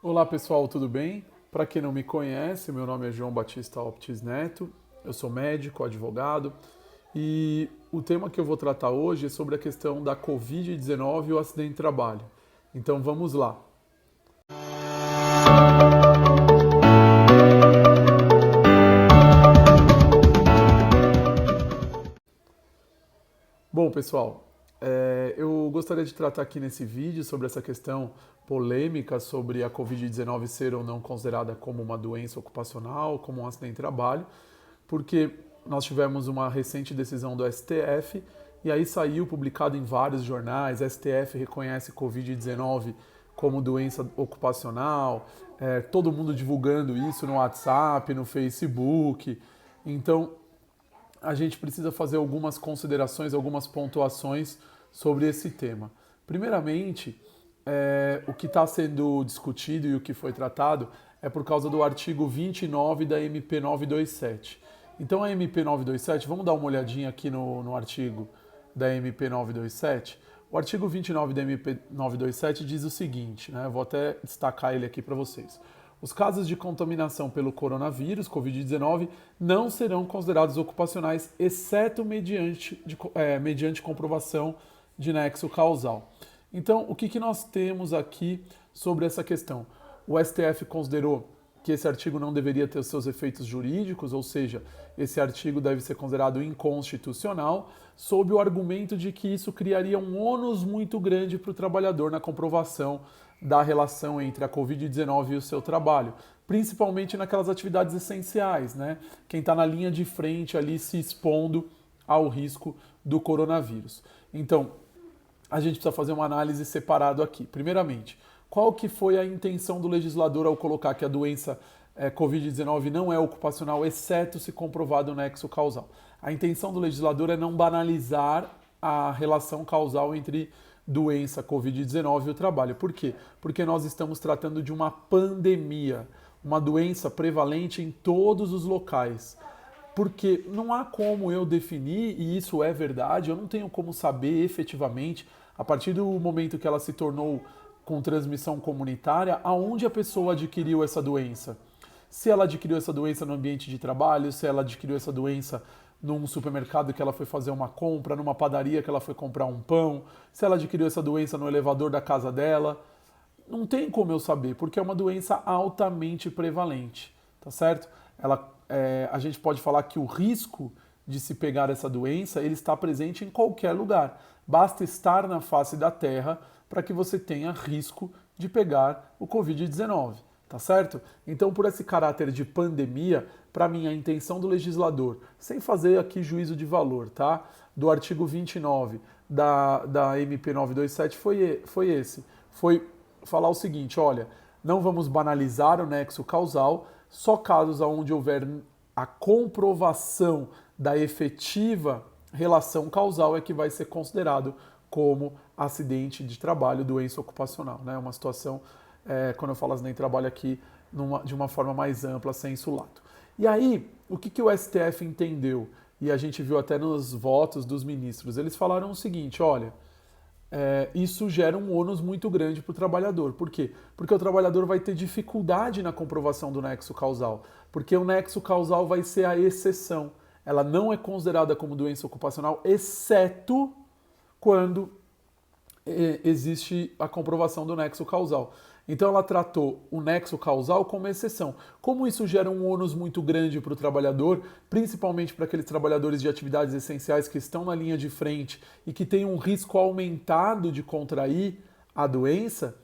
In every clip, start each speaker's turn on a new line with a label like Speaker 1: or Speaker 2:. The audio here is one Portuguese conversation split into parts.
Speaker 1: Olá pessoal, tudo bem? Para quem não me conhece, meu nome é João Batista Optis Neto, eu sou médico, advogado e o tema que eu vou tratar hoje é sobre a questão da Covid-19 e o acidente de trabalho. Então vamos lá. Bom pessoal, eu gostaria de tratar aqui nesse vídeo sobre essa questão polêmica sobre a Covid-19 ser ou não considerada como uma doença ocupacional, como um acidente de trabalho, porque nós tivemos uma recente decisão do STF e aí saiu publicado em vários jornais, STF reconhece Covid-19 como doença ocupacional, todo mundo divulgando isso no WhatsApp, no Facebook. Então, a gente precisa fazer algumas considerações, algumas pontuações sobre esse tema. Primeiramente, o que está sendo discutido e o que foi tratado é por causa do artigo 29 da MP 927. Então, a MP 927, vamos dar uma olhadinha aqui no artigo da MP 927. O artigo 29 da MP 927 diz o seguinte, né? Eu vou até destacar ele aqui para vocês. Os casos de contaminação pelo coronavírus, Covid-19, não serão considerados ocupacionais, exceto mediante comprovação de nexo causal. Então, o que nós temos aqui sobre essa questão? O STF considerou que esse artigo não deveria ter os seus efeitos jurídicos, ou seja, esse artigo deve ser considerado inconstitucional, sob o argumento de que isso criaria um ônus muito grande para o trabalhador na comprovação da relação entre a Covid-19 e o seu trabalho, principalmente naquelas atividades essenciais, né? Quem está na linha de frente ali se expondo ao risco do coronavírus. Então, a gente precisa fazer uma análise separada aqui. Primeiramente, qual que foi a intenção do legislador ao colocar que a doença Covid-19 não é ocupacional, exceto se comprovado o nexo causal? A intenção do legislador é não banalizar a relação causal entre doença Covid-19 e o trabalho. Por quê? Porque nós estamos tratando de uma pandemia, uma doença prevalente em todos os locais. Porque não há como eu definir, e isso é verdade, eu não tenho como saber efetivamente, a partir do momento que ela se tornou com transmissão comunitária, aonde a pessoa adquiriu essa doença. Se ela adquiriu essa doença no ambiente de trabalho, se ela adquiriu essa doença num supermercado que ela foi fazer uma compra, numa padaria que ela foi comprar um pão, se ela adquiriu essa doença no elevador da casa dela. Não tem como eu saber, porque é uma doença altamente prevalente, tá certo? A gente pode falar que o risco de se pegar essa doença, ele está presente em qualquer lugar. Basta estar na face da Terra para que você tenha risco de pegar o Covid-19, tá certo? Então, por esse caráter de pandemia, para mim, a intenção do legislador, sem fazer aqui juízo de valor, tá? Do artigo 29 da MP 927 foi esse. Foi falar o seguinte, olha, não vamos banalizar o nexo causal, só casos onde houver a comprovação da efetiva relação causal é que vai ser considerado como acidente de trabalho, doença ocupacional, né? Uma situação, quando eu falo acidente de trabalho aqui, de uma forma mais ampla, sem lato. E aí, o que o STF entendeu? E a gente viu até nos votos dos ministros, eles falaram o seguinte, olha, isso gera um ônus muito grande para o trabalhador. Por quê? Porque o trabalhador vai ter dificuldade na comprovação do nexo causal, porque o nexo causal vai ser a exceção. Ela não é considerada como doença ocupacional, exceto quando existe a comprovação do nexo causal. Então ela tratou o nexo causal como exceção. Como isso gera um ônus muito grande para o trabalhador, principalmente para aqueles trabalhadores de atividades essenciais que estão na linha de frente e que têm um risco aumentado de contrair a doença,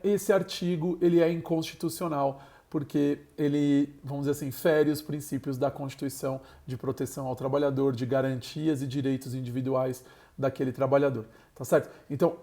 Speaker 1: esse artigo ele é inconstitucional, porque ele, vamos dizer assim, fere os princípios da Constituição de proteção ao trabalhador, de garantias e direitos individuais daquele trabalhador, tá certo? Então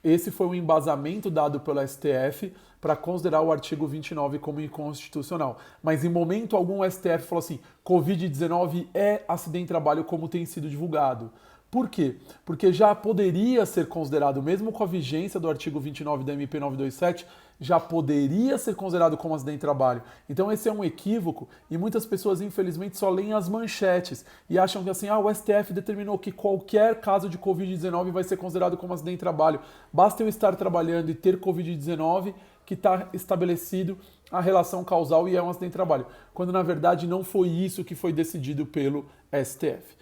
Speaker 1: esse foi o embasamento dado pelo STF para considerar o artigo 29 como inconstitucional. Mas em momento algum o STF falou assim, Covid-19 é acidente de trabalho como tem sido divulgado. Por quê? Porque já poderia ser considerado, mesmo com a vigência do artigo 29 da MP 927, já poderia ser considerado como acidente de trabalho. Então esse é um equívoco e muitas pessoas infelizmente só leem as manchetes e acham que assim, o STF determinou que qualquer caso de Covid-19 vai ser considerado como acidente de trabalho. Basta eu estar trabalhando e ter Covid-19 que está estabelecido a relação causal e é um acidente de trabalho, quando na verdade não foi isso que foi decidido pelo STF.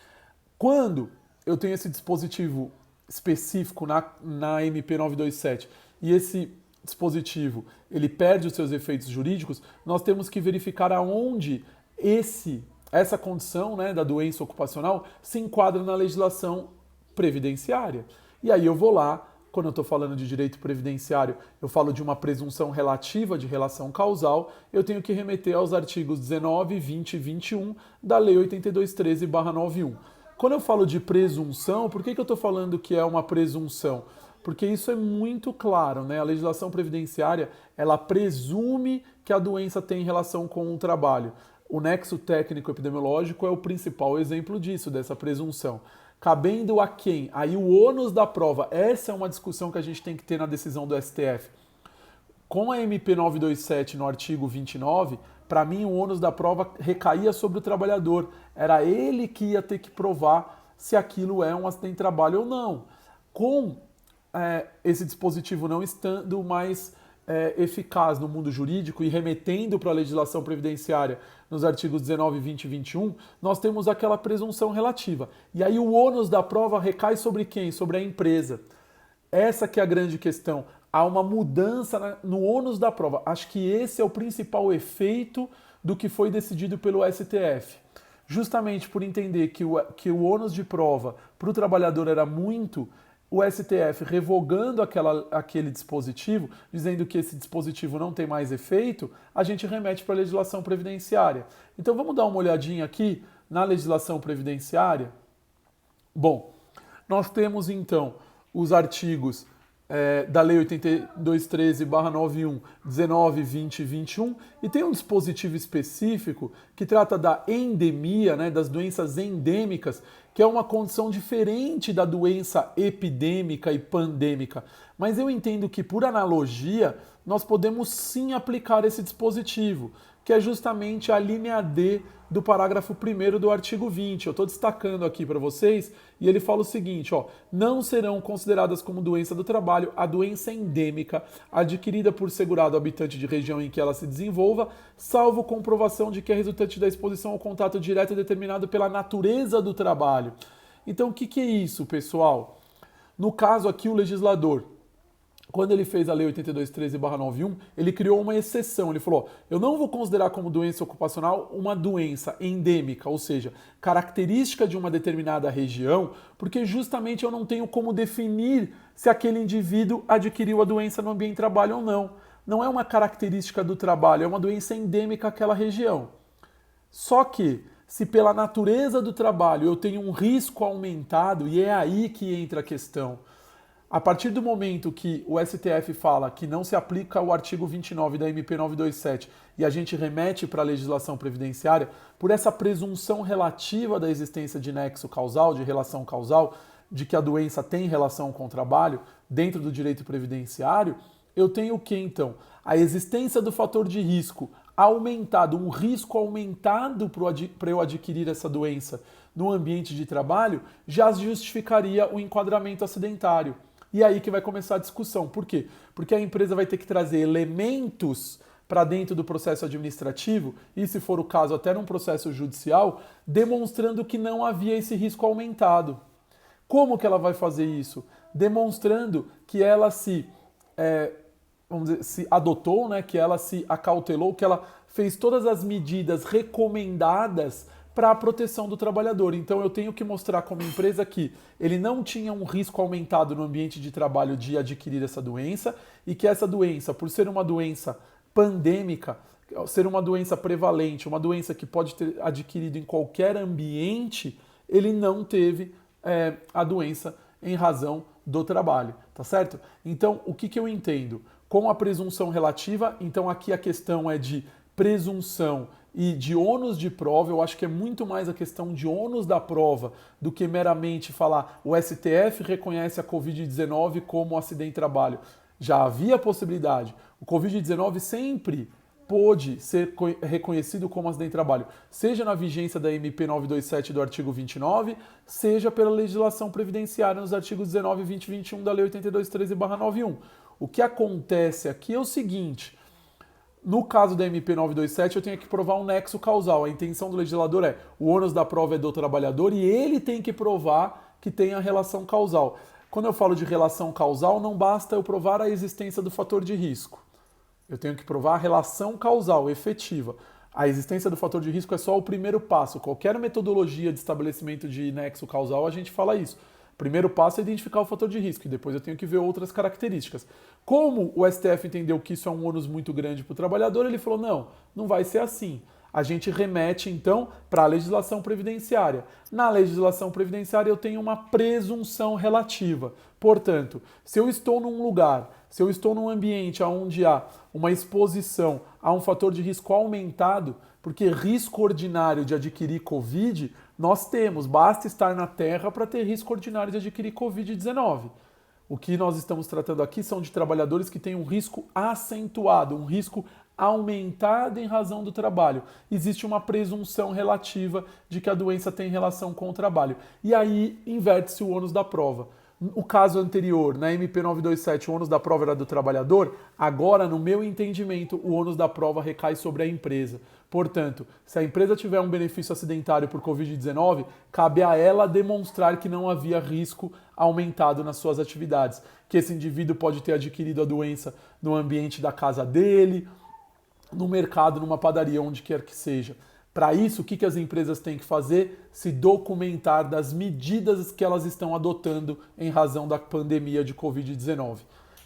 Speaker 1: Quando eu tenho esse dispositivo específico na MP 927 e esse dispositivo ele perde os seus efeitos jurídicos, nós temos que verificar aonde essa condição, né, da doença ocupacional se enquadra na legislação previdenciária. E aí eu vou lá, quando eu estou falando de direito previdenciário, eu falo de uma presunção relativa de relação causal, eu tenho que remeter aos artigos 19, 20 e 21 da Lei 8213/91. Quando eu falo de presunção, por que eu estou falando que é uma presunção? Porque isso é muito claro, né? A legislação previdenciária, ela presume que a doença tem relação com o trabalho. O nexo técnico-epidemiológico é o principal exemplo disso, dessa presunção. Cabendo a quem? Aí o ônus da prova. Essa é uma discussão que a gente tem que ter na decisão do STF. Com a MP 927 no artigo 29, para mim o ônus da prova recaía sobre o trabalhador. Era ele que ia ter que provar se aquilo é um acidente de trabalho ou não. Com esse dispositivo não estando mais eficaz no mundo jurídico e remetendo para a legislação previdenciária nos artigos 19, 20 e 21, nós temos aquela presunção relativa. E aí o ônus da prova recai sobre quem? Sobre a empresa. Essa que é a grande questão. Há uma mudança no ônus da prova. Acho que esse é o principal efeito do que foi decidido pelo STF. Justamente por entender que o ônus de prova para o trabalhador era muito, o STF revogando aquele dispositivo, dizendo que esse dispositivo não tem mais efeito, a gente remete para a legislação previdenciária. Então vamos dar uma olhadinha aqui na legislação previdenciária. Bom, nós temos então os artigos da Lei 8213/91, 19, 20 e 21, e tem um dispositivo específico que trata da endemia, né, das doenças endêmicas, que é uma condição diferente da doença epidêmica e pandêmica. Mas eu entendo que, por analogia, nós podemos sim aplicar esse dispositivo, que é justamente a linha D do parágrafo 1º do artigo 20. Eu estou destacando aqui para vocês, e ele fala o seguinte, ó, não serão consideradas como doença do trabalho a doença endêmica adquirida por segurado habitante de região em que ela se desenvolva, salvo comprovação de que é resultante da exposição ao contato direto determinado pela natureza do trabalho. Então, o que é isso, pessoal? No caso aqui, o legislador, quando ele fez a Lei 8213/91, ele criou uma exceção. Ele falou, eu não vou considerar como doença ocupacional uma doença endêmica, ou seja, característica de uma determinada região, porque justamente eu não tenho como definir se aquele indivíduo adquiriu a doença no ambiente de trabalho ou não. Não é uma característica do trabalho, é uma doença endêmica àquela região. Só que, se pela natureza do trabalho eu tenho um risco aumentado, e é aí que entra a questão. A partir do momento que o STF fala que não se aplica o artigo 29 da MP 927 e a gente remete para a legislação previdenciária, por essa presunção relativa da existência de nexo causal, de relação causal, de que a doença tem relação com o trabalho, dentro do direito previdenciário, eu tenho o que então? A existência do fator de risco aumentado, um risco aumentado para eu adquirir essa doença no ambiente de trabalho, já justificaria o enquadramento acidentário. E aí que vai começar a discussão. Por quê? Porque a empresa vai ter que trazer elementos para dentro do processo administrativo, e se for o caso até num processo judicial, demonstrando que não havia esse risco aumentado. Como que ela vai fazer isso? Demonstrando que ela se adotou, né, que ela se acautelou, que ela fez todas as medidas recomendadas para a proteção do trabalhador. Então eu tenho que mostrar como empresa que ele não tinha um risco aumentado no ambiente de trabalho de adquirir essa doença e que essa doença, por ser uma doença pandêmica, ser uma doença prevalente, uma doença que pode ter adquirido em qualquer ambiente, ele não teve a doença em razão do trabalho, tá certo? Então, o que eu entendo? Com a presunção relativa, então aqui a questão é de presunção e de ônus de prova. Eu acho que é muito mais a questão de ônus da prova do que meramente falar o STF reconhece a Covid-19 como acidente de trabalho. Já havia a possibilidade. O Covid-19 sempre pôde ser reconhecido como acidente de trabalho, seja na vigência da MP 927 do artigo 29, seja pela legislação previdenciária nos artigos 19, 20 e 21 da Lei 8213/91. O que acontece aqui é o seguinte: no caso da MP 927, eu tenho que provar um nexo causal. A intenção do legislador é o ônus da prova é do trabalhador e ele tem que provar que tem a relação causal. Quando eu falo de relação causal, não basta eu provar a existência do fator de risco. Eu tenho que provar a relação causal efetiva. A existência do fator de risco é só o primeiro passo. Qualquer metodologia de estabelecimento de nexo causal, a gente fala isso. Primeiro passo é identificar o fator de risco e depois eu tenho que ver outras características. Como o STF entendeu que isso é um ônus muito grande para o trabalhador, ele falou, não vai ser assim. A gente remete, então, para a legislação previdenciária. Na legislação previdenciária eu tenho uma presunção relativa. Portanto, se eu estou num lugar, se eu estou num ambiente onde há uma exposição a um fator de risco aumentado, porque risco ordinário de adquirir Covid, nós temos, basta estar na Terra para ter risco ordinário de adquirir Covid-19. O que nós estamos tratando aqui são de trabalhadores que têm um risco acentuado, um risco aumentado em razão do trabalho. Existe uma presunção relativa de que a doença tem relação com o trabalho. E aí inverte-se o ônus da prova. O caso anterior, na MP 927, o ônus da prova era do trabalhador, agora, no meu entendimento, o ônus da prova recai sobre a empresa. Portanto, se a empresa tiver um benefício acidentário por Covid-19, cabe a ela demonstrar que não havia risco aumentado nas suas atividades, que esse indivíduo pode ter adquirido a doença no ambiente da casa dele, no mercado, numa padaria, onde quer que seja. Para isso, o que as empresas têm que fazer? Se documentar das medidas que elas estão adotando em razão da pandemia de Covid-19.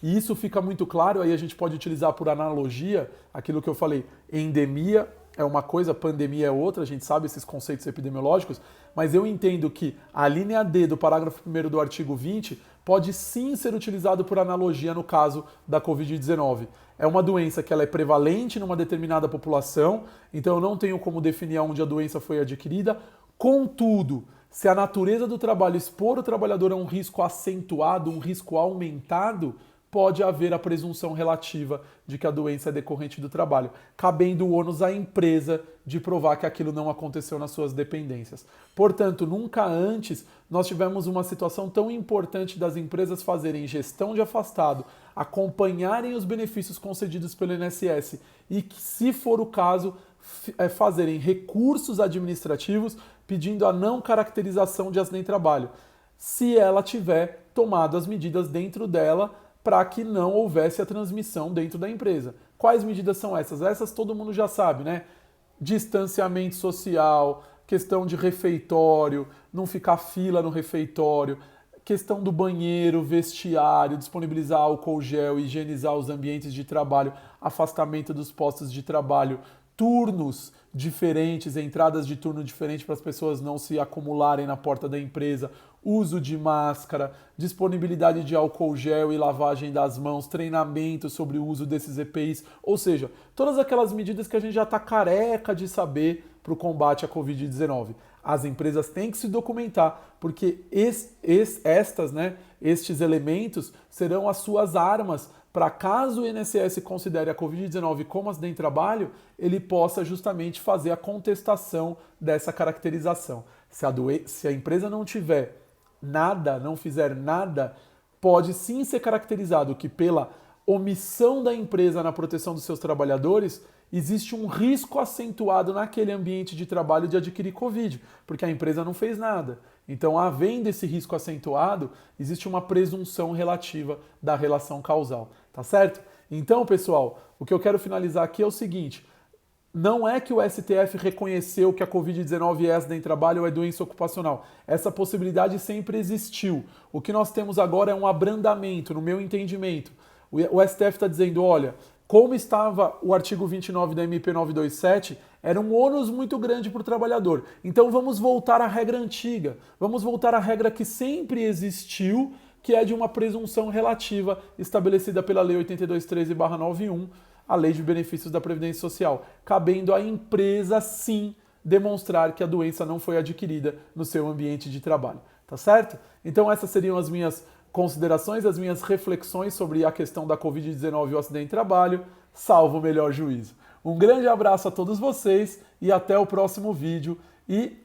Speaker 1: E isso fica muito claro, aí a gente pode utilizar por analogia aquilo que eu falei, endemia é uma coisa, pandemia é outra, a gente sabe esses conceitos epidemiológicos, mas eu entendo que a linha D do parágrafo 1º do artigo 20 pode sim ser utilizado por analogia no caso da Covid-19. É uma doença que ela é prevalente numa determinada população, então eu não tenho como definir onde a doença foi adquirida. Contudo, se a natureza do trabalho expor o trabalhador a um risco acentuado, um risco aumentado, pode haver a presunção relativa de que a doença é decorrente do trabalho, cabendo o ônus à empresa de provar que aquilo não aconteceu nas suas dependências. Portanto, nunca antes nós tivemos uma situação tão importante das empresas fazerem gestão de afastado, acompanharem os benefícios concedidos pelo INSS e que, se for o caso, fazerem recursos administrativos pedindo a não caracterização de acidente de trabalho, se ela tiver tomado as medidas dentro dela para que não houvesse a transmissão dentro da empresa. Quais medidas são essas? Essas todo mundo já sabe, né? Distanciamento social, questão de refeitório, não ficar fila no refeitório, questão do banheiro, vestiário, disponibilizar álcool gel, higienizar os ambientes de trabalho, afastamento dos postos de trabalho, turnos diferentes, entradas de turno diferente para as pessoas não se acumularem na porta da empresa, uso de máscara, disponibilidade de álcool gel e lavagem das mãos, treinamento sobre o uso desses EPIs, ou seja, todas aquelas medidas que a gente já está careca de saber para o combate à Covid-19. As empresas têm que se documentar, porque estes elementos serão as suas armas para, caso o INSS considere a Covid-19 como acidente de trabalho, ele possa justamente fazer a contestação dessa caracterização. Se a empresa não tiver nada, não fizer nada, pode sim ser caracterizado que, pela omissão da empresa na proteção dos seus trabalhadores, existe um risco acentuado naquele ambiente de trabalho de adquirir Covid, porque a empresa não fez nada. Então, havendo esse risco acentuado, existe uma presunção relativa da relação causal, tá certo? Então, pessoal, o que eu quero finalizar aqui é o seguinte: não é que o STF reconheceu que a Covid-19 é acidente de trabalho ou é doença ocupacional. Essa possibilidade sempre existiu. O que nós temos agora é um abrandamento, no meu entendimento. O STF está dizendo, olha, como estava o artigo 29 da MP 927, era um ônus muito grande para o trabalhador. Então vamos voltar à regra antiga, vamos voltar à regra que sempre existiu, que é de uma presunção relativa estabelecida pela Lei 8213/91, a Lei de Benefícios da Previdência Social, cabendo à empresa, sim, demonstrar que a doença não foi adquirida no seu ambiente de trabalho. Tá certo? Então essas seriam as minhas considerações, as minhas reflexões sobre a questão da Covid-19 e o acidente de trabalho, salvo o melhor juízo. Um grande abraço a todos vocês e até o próximo vídeo. E,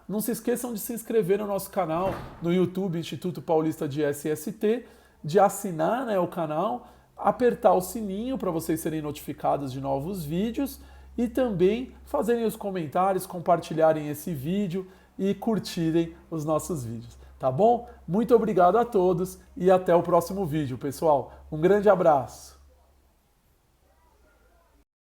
Speaker 1: não se esqueçam de se inscrever no nosso canal no YouTube, Instituto Paulista de SST, de assinar, o canal, apertar o sininho para vocês serem notificados de novos vídeos e também fazerem os comentários, compartilharem esse vídeo e curtirem os nossos vídeos, tá bom? Muito obrigado a todos e até o próximo vídeo, pessoal. Um grande abraço!